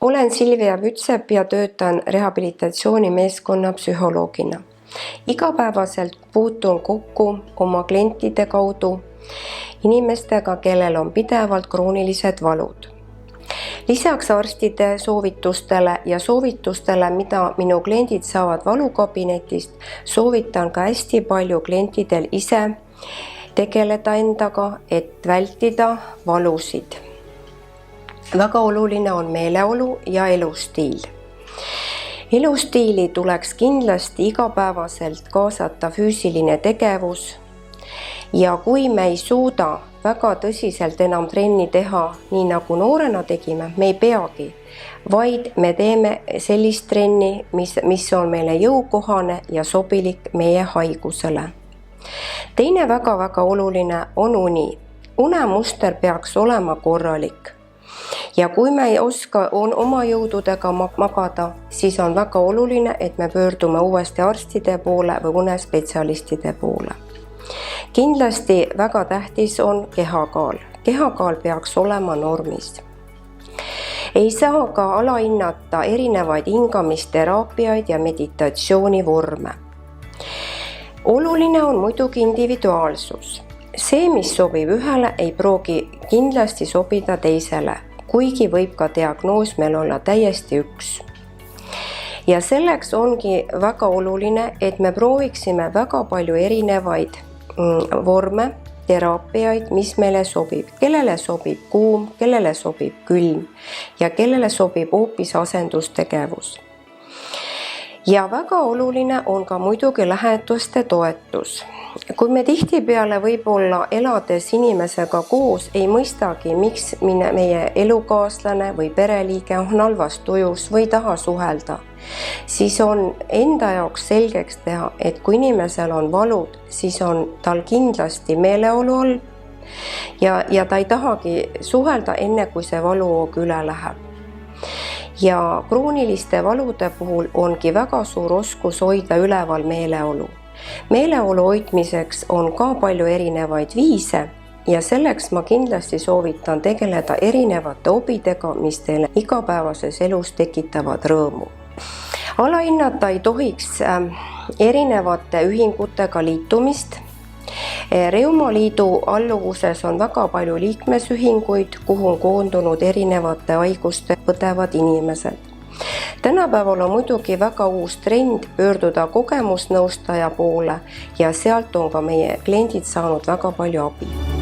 Olen Silvia Pütsepp ja töötan rehabilitatsioonimeeskonna psühholoogina. Igapäevaselt puutun kokku oma klientide kaudu inimestega, kellel on pidevalt kroonilised valud. Lisaks arstide soovitustele, mida minu kliendid saavad valukabinetist, soovitan ka hästi palju klientidel ise tegeleda endaga, et vältida valusid. Väga oluline on meeleolu ja elustiil. Elustiili tuleks kindlasti igapäevaselt kaasata füüsiline tegevus ja kui me ei suuda väga tõsiselt enam trenni teha, nii nagu noorena tegime, me ei peagi, vaid me teeme sellist trenni, mis on meile jõukohane ja sobilik meie haigusele. Teine väga oluline on uni. Unemuster peaks olema korralik. Ja kui me ei oska oma jõududega magada, siis on väga oluline, et me pöördume uuesti arstide poole või unespetsialistide poole. Kindlasti väga tähtis on kehakaal. Kehakaal peaks olema normis. Ei saa ka alahinnata erinevaid hingamisteraapiaid ja meditatsioonivorme. Oluline on muidugi individuaalsus. See, mis sobib ühele, ei pruugi kindlasti sobida teisele, kuigi võib ka diagnoos meil olla täiesti üks. Ja selleks ongi väga oluline, et me prooviksime väga palju erinevaid vorme, teraapiaid, mis meile sobib. Kellele sobib kuum, kellele sobib külm ja kellele sobib hoopis asendustegevus. Ja väga oluline on ka muidugi lähedaste toetus. Kui me tihtipeale võib-olla elades inimesega koos ei mõistagi, miks meie elukaaslane või pereliige on halvas tujus või taha suhelda, siis on enda jaoks selgeks teha, et kui inimesel on valud, siis on tal kindlasti meeleolu all ja ta ei tahagi suhelda enne, kui see valuhoog üle läheb. Ja krooniliste valude puhul ongi väga suur oskus hoida üleval meeleolu. Meeleolu hoidmiseks on ka palju erinevaid viise ja selleks ma kindlasti soovitan tegeleda erinevate hobidega, mis teile igapäevases elus tekitavad rõõmu. Alahinnata ei tohiks erinevate ühingutega liitumist. Reumaliidu alluvuses on väga palju liikmesühinguid, kuhu on koondunud erinevate haiguste põdevad inimesed. Tänapäeval on muidugi väga uus trend pöörduda kogemusnõustaja poole ja sealt on ka meie kliendid saanud väga palju abi.